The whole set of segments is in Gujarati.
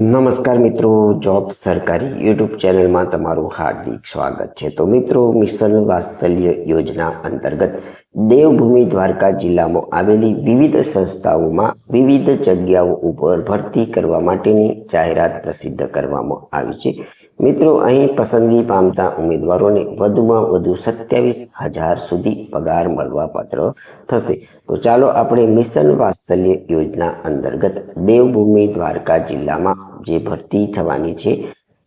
નમસ્કાર મિત્રો, જોબ સરકારી યુટ્યુબ ચેનલમાં તમારું હાર્દિક સ્વાગત છે. તો મિત્રો, મિશન વાત્સલ્ય યોજના અંતર્ગત દેવભૂમિ દ્વારકા જિલ્લામાં આવેલી વિવિધ સંસ્થાઓમાં વિવિધ જગ્યાઓ ઉપર ભરતી કરવા માટેની જાહેરાત પ્રસિદ્ધ કરવામાં આવી છે. મિત્રો, અહીં પસંદગી પામતા ઉમેદવારોને વધુમાં વધુ 27,000 સુધી પગાર મળવાપાત્ર થશે. તો ચાલો આપણે મિશન વાત્સલ્ય યોજના અંતર્ગત દેવભૂમિ દ્વારકા જિલ્લામાં જે ભરતી થવાની છે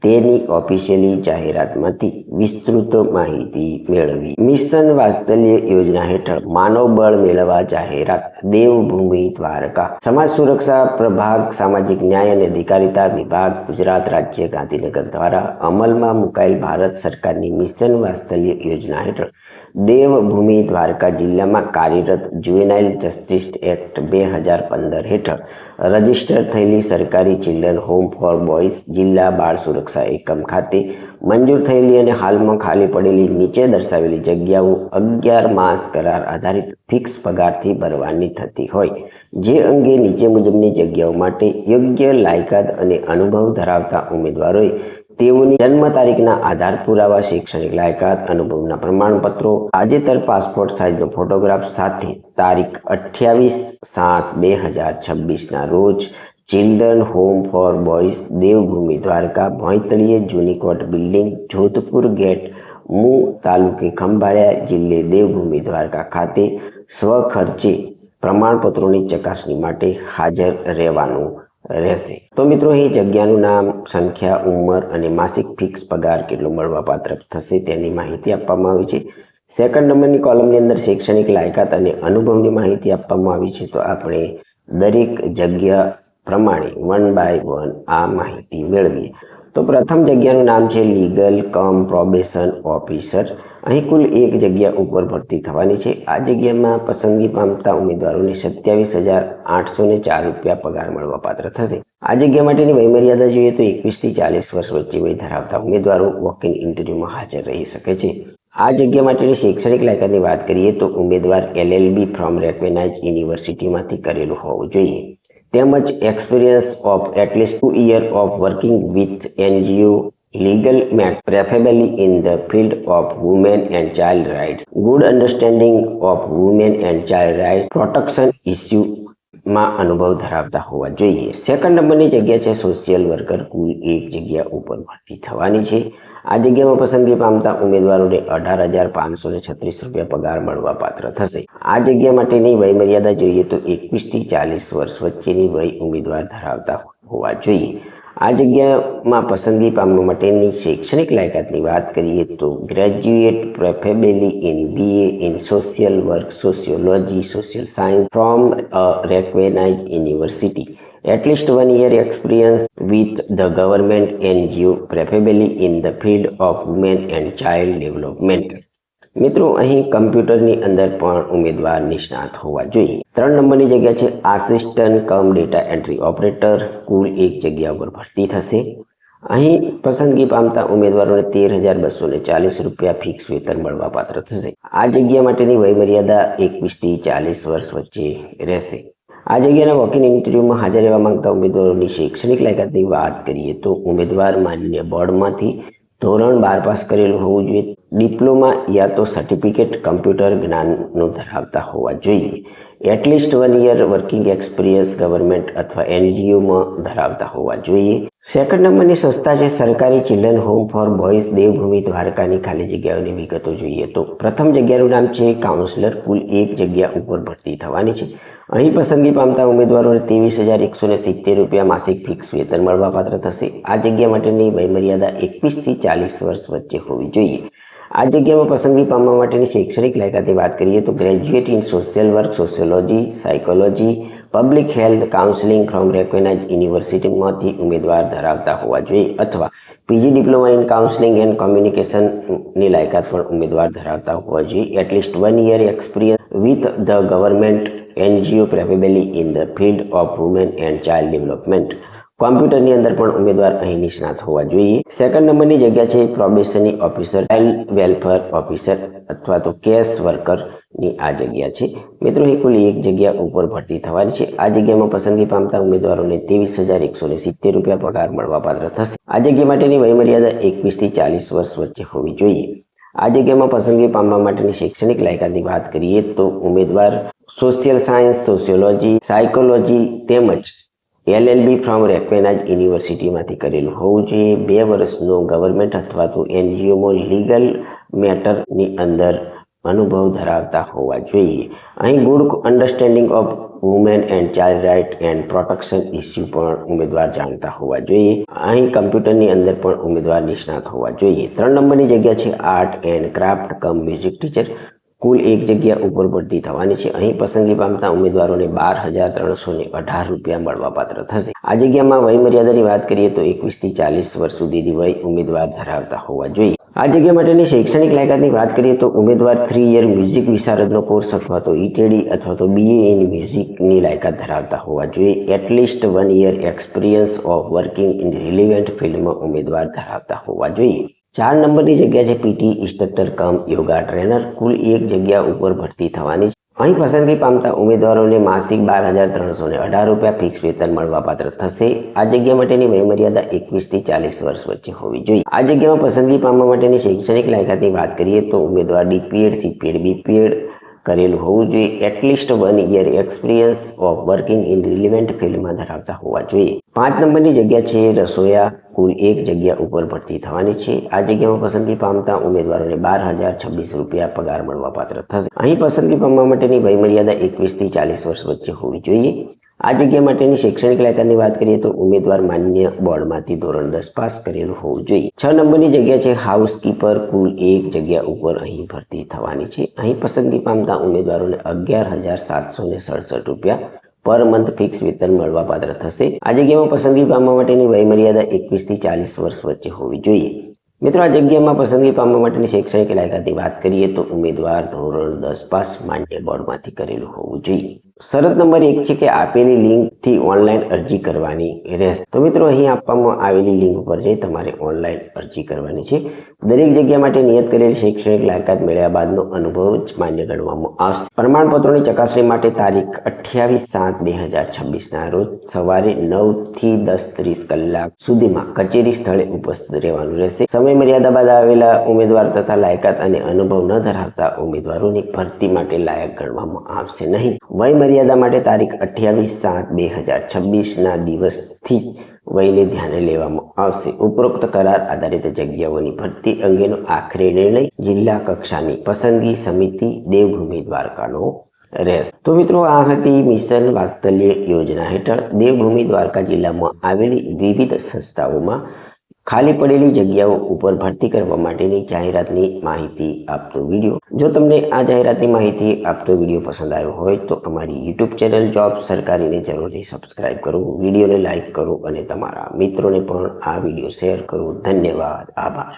તેની ઓફિશિયલી જાહેરાતમાંથી વિસ્તૃત માહિતી મેળવી. મિશન વાત્સલ્ય યોજના હેઠળ માનવબળ મેળવવા જાહેરાત. દેવભૂમિ દ્વારકા સમાજ સુરક્ષા પ્રભાગ, સામાજિક ન્યાય અને અધિકારીતા વિભાગ, ગુજરાત રાજ્ય, ગાંધીનગર દ્વારા અમલમાં મુકાયેલ ભારત સરકારની મિશન વાત્સલ્ય યોજના હેઠળ દેવભૂમિ દ્વારકા જિલ્લામાં કાર્યરત જુવેનાઇલ જસ્ટિસ એક્ટ 2015 હેઠળ રજીસ્ટર થયેલી સરકારી ચિલ્ડ્રન હોમ ફોર બોયઝ જિલ્લા બાળ સુરક્ષા એકમ ખાતે મંજૂર થયેલી અને હાલમાં ખાલી પડેલી નીચે દર્શાવેલી જગ્યાઓ 11 માસ કરાર આધારિત ફિક્સ પગારથી ભરવાની થતી હોય, જે અંગે નીચે મુજબની જગ્યાઓ માટે યોગ્ય લાયકાત અને અનુભવ ધરાવતા ઉમેદવારોએ તેઓની જન્મ તારીખના આધાર પુરાવા, શૈક્ષણિક લાયકાત, અનુભવના પ્રમાણપત્રો, તાજેતર પાસપોર્ટ સાઇઝનો ફોટોગ્રાફ સાથે તારીખ 28/7/2026 રોજ children home for boys Devbhumi Dwarka, ભોંયતળિયે, જૂની કોર્ટ બિલ્ડિંગ, જોધપુર ગેટ, મૂ તાલુકે ખંભાળિયા, જિલ્લે દેવભૂમિ દ્વારકા ખાતે સ્વખર્ચે પ્રમાણપત્રોની ચકાસણી માટે હાજર રહેવાનું રહેશે. તો મિત્રો, અહીં જગ્યાનું નામ, સંખ્યા, ઉંમર અને માસિક ફિક્સ પગાર કેટલો મળવાપાત્ર થશે તેની માહિતી આપવામાં આવી છે. સેકન્ડ નંબરની કોલમની અંદર શૈક્ષણિક લાયકાત અને અનુભવની માહિતી આપવામાં આવી છે. તો આપણે દરેક જગ્યા પ્રમાણે 1 by 1 આ માહિતી મેળવીએ. તો પ્રથમ જગ્યાનું નામ છે લીગલ કમ પ્રોબેશન ઓફિસર. અહીં કુલ એક જગ્યા ઉપર ભરતી થવાની છે. આ જગ્યામાં પસંદગી પામતા ઉમેદવારોને 27,804 રૂપિયા પગાર મળવાપાત્ર થશે. આ જગ્યા માટેની વયમર્યાદા જોઈએ તો 21 થી 40 વર્ષ વચ્ચે વય ધરાવતા ઉમેદવારો વોક ઇન ઇન્ટરવ્યુમાં હાજર રહી શકે છે. આ જગ્યા માટેની શૈક્ષણિક લાયકાતની વાત કરીએ તો ઉમેદવાર LLB ફ્રોમ રેકગ્નાઇઝ યુનિવર્સિટીમાંથી કરેલું હોવું જોઈએ, તેમજ experience of at least 2 years of working with NGO legal matter preferably in the field of women and child rights, good understanding of women and child rights protection issue માં અનુભવ ધરાવતા હોવા જોઈએ. સેકન્ડ નંબરની જગ્યા છે સોશિયલ વર્કર. કુલ એક જગ્યા ઉપર ભરતી થવાની છે. આ જગ્યામાં પસંદગી પામતા ઉમેદવારોને 18,536 રૂપિયા પગાર મળવાપાત્ર થશે. આ જગ્યા માટેની વયમર્યાદા જોઈએ તો 21 થી 40 વર્ષ વચ્ચેની વય ઉમેદવાર ધરાવતા હોવા જોઈએ. આ જગ્યામાં પસંદગી પામવા માટેની શૈક્ષણિક લાયકાતની વાત કરીએ તો graduate preferably in BA in social work, sociology, social science from recognise university, at least 1 year experience with the government NGO preferably in the field of women and child development. મિત્રો, અહીં કમ્પ્યુટરની અંદર પણ ઉમેદવાર નિષ્ણાત હોવા જોઈએ. 3 નંબરની જગ્યા છે assistant cum data entry operator. કુલ એક જગ્યા ઉપર ભરતી થશે. અહીં પસંદગી પામતા ઉમેદવારોને 13,240 રૂપિયા ફિક્સ વેતન મળવાપાત્ર થશે. આ જગ્યા માટેની વયમર્યાદા 21 થી 40 વર્ષ વચ્ચે રહેશે. આ જગ્યાના વોક-ઇન ઇન્ટરવ્યુમાં હાજર રહેવા માંગતા ઉમેદવારોની શૈક્ષણિક લાયકાતની વાત કરીએ તો ઉમેદવાર માન્ય બોર્ડમાંથી ધોરણ 12 પાસ કરેલું હોવું જોઈએ, ડિપ્લોમા યા તો સર્ટિફિકેટ કમ્પ્યુટર જ્ઞાનનો ધરાવતા હોવા જોઈએ, at least 1 year working experience government અથવા NGOમાં ધરાવતા હોવા જોઈએ. સેકન્ડ નંબરની સંસ્થા છે સરકારી children home for boys Devbhumi દ્વારકાની ખાલી જગ્યાઓની વિગતો જોઈએ તો પ્રથમ જગ્યાનું નામ છે કાઉન્સિલર. કુલ એક જગ્યા ઉપર ભરતી થવાની છે. અહીં પસંદગી પામતા ઉમેદવારોને 23,170 રૂપિયા માસિક ફિક્સ વેતન મળવાપાત્ર થશે. આ જગ્યા માટેની વયમર્યાદા 21 થી 40 વર્ષ વચ્ચે હોવી જોઈએ. આ જગ્યામાં પસંદગી પામવા માટેની શૈક્ષણિક લાયકાતની વાત કરીએ તો graduate in social work, sociology, psychology, public health, counselling from recognise યુનિવર્સિટીમાંથી ઉમેદવાર ધરાવતા હોવા જોઈએ અથવા PG diploma in counselling and કોમ્યુનિકેશનની લાયકાત પણ ઉમેદવાર ધરાવતા હોવા જોઈએ, at least 1 year experience with the government NGO preferably in the field of women and child development. કોમ્પ્યુટરની અંદર પણ ઉમેદવાર અહીં નિષ્ણાત હોવા જોઈએ। સેકન્ડ નંબરની જગ્યા છે probationary officer, child welfare officer અથવા તો કેસ વર્કરની આ જગ્યા છે। મિત્રો અહીં કુલ એક જગ્યા ઉપર ભરતી થવાની છે। આ જગ્યામાં પસંદગી પામતા ઉમેદવારોને 23,170 રૂપિયા પગાર મળવાપાત્ર થશે। આ જગ્યા માટેની વયમર્યાદા 21 થી 40 વર્ષ વચ્ચે હોવી જોઈએ। આ જગ્યામાં પસંદગી પામવા માટેની શૈક્ષણિક લાયકાતની વાત કરીએ તો ઉમેદવાર સોશિયલ સાયન્સ, સોશિયોલોજી, સાયકોલોજી તેમજ LLB ફ્રોમ રેકગ્નાઇઝ યુનિવર્સિટીમાંથી કરેલું હોવું જોઈએ। 2 વર્ષનો ગવર્મેન્ટ અથવા તો NGOમાં લીગલ મેટરની અંદર અનુભવ ધરાવતા હોવા જોઈએ। અહીં good understanding of women and child right and protection issue પણ ઉમેદવાર જાણતા હોવા જોઈએ। અહીં કમ્પ્યુટરની અંદર પણ ઉમેદવાર નિષ્ણાત હોવા જોઈએ। 3 નંબરની જગ્યા છે art and craft cum music teacher, કુલ એક જગ્યા ઉપર ભરતી થવાની છે। અહીં પસંદગી પામતા ઉમેદવારોને 12,318 રૂપિયા મળવાપાત્ર થશે। આ જગ્યામાં વયમર્યાદાની વાત કરીએ તો 21 થી 40 વર્ષ સુધીની વય ઉમેદવાર ધરાવતા હોવા જોઈએ। આ જગ્યા માટેની શૈક્ષણિક લાયકાતની વાત કરીએ તો ઉમેદવાર 3 યર મ્યુઝિક વિશારદનો કોર્સ અથવા તો ETD અથવા તો BA ઇન મ્યુઝિકની લાયકાત ધરાવતા હોવા જોઈએ। At least 1 year experience of working in relevant ફિલ્ડમાં ઉમેદવાર ધરાવતા હોવા જોઈએ। 4 નંબરની જગ્યા છે PT instructor cum yoga trainer, કુલ એક જગ્યા ઉપર ભરતી થવાની છે। અહીં પસંદગી પામતા ઉમેદવારોને માસિક 12,318 રૂપિયા ફિક્સ વેતન મળવાપાત્ર થશે। આ જગ્યા માટેની વયમર્યાદા 21 થી 40 વર્ષ વચ્ચે હોવી જોઈએ। આ જગ્યામાં પસંદગી પામવા માટેની શૈક્ષણિક લાયકાતની વાત કરીએ તો ઉમેદવાર DPED, CPED, BPED કરેલું હોવું જોઈએ। At least 1 year experience of working in relevant ફિલ્ડમાં ધરાવતા હોવા જોઈએ। 5 નંબરની જગ્યા છે રસોઈયા, કુલ એક જગ્યા ઉપર ભરતી થવાની છે। આ જગ્યામાં પસંદગી પામતા ઉમેદવારોને 12,026 રૂપિયા પગાર મળવાપાત્ર થશે। અહીં પસંદગી પામવા માટેની વયમર્યાદા 21 થી 40 વર્ષ વચ્ચે હોવી જોઈએ। આ જગ્યા માટેની શૈક્ષણિક લાયકાતની વાત કરીએ તો ઉમેદવાર માન્ય બોર્ડમાંથી ધોરણ 10 પાસ કરેલું હોવું જોઈએ। 6 નંબરની જગ્યા છે હાઉસકીપર, કુલ એક જગ્યા ઉપર અહીં ભરતી થવાની છે। અહીં પસંદગી પામતા ઉમેદવારોને 11,767 રૂપિયા પર મંથ ફિક્સ વેતન મળવાપાત્ર થશે। આ જગ્યામાં પસંદગી પામવા માટેની વયમર્યાદા 21 થી 40 વર્ષ વચ્ચે હોવી જોઈએ। મિત્રો, આ જગ્યામાં પસંદગી પામવા માટેની શૈક્ષણિક લાયકાતની વાત કરીએ તો ઉમેદવાર ધોરણ 10 પાસ માન્ય બોર્ડમાંથી કરેલું હોવું જોઈએ। શરત નંબર 1 છે કે આપેલી લિંકથી ઓનલાઈન અરજી કરવાની રહેશે। તો મિત્રો, અહીં આપવામાં આવેલી લિંક ઉપર જઈ તમારે ઓનલાઈન અરજી કરવાની છે। દરેક જગ્યા માટે નિયત કરેલી શૈક્ષણિક લાયકાત મેળવ્યા બાદનો અનુભવ જ માન્ય ગણવામાં આવશે। પ્રમાણપત્રોની ચકાસણી માટે તારીખ 28/7/2026ના રોજ સવારે 9 થી 10:30 કલાક સુધીમાં કચેરી સ્થળે ઉપસ્થિત રહેવાનું રહેશે। સમય મર્યાદા બાદ આવેલા ઉમેદવાર તથા લાયકાત અને અનુભવ ન ધરાવતા ઉમેદવારોની ભરતી માટે લાયક ગણવામાં આવશે નહીં। વય મર્યાદા માટે તારીખ 28/7/2026ના દિવસથી વયને ધ્યાને લેવામાં આવશે। ઉપરોક્ત કરાર આધારિત જગ્યાઓની ભરતી અંગેનો આખરી નિર્ણય જિલ્લા કક્ષાની પસંદગી સમિતિ દેવભૂમિ દ્વારકાનો રહેશે। તો મિત્રો, આ હતી મિશન વાત્સલ્ય યોજના હેઠળ દેવભૂમિ દ્વારકા જિલ્લામાં આવેલી વિવિધ સંસ્થાઓમાં ખાલી પડેલી જગ્યાઓ ઉપર ભરતી કરવા માટેની જાહેરાતની માહિતી આપતો વિડીયો। જો તમને આ જાહેરાતની માહિતી આપતો વિડીયો પસંદ આવ્યો હોય તો અમારી YouTube ચેનલ જોબ સરકારીને જરૂરથી સબસ્ક્રાઇબ કરો, વિડીયોને લાઇક કરો અને તમારા મિત્રોને પણ આ વિડીયો શેર કરો। ધન્યવાદ, આભાર।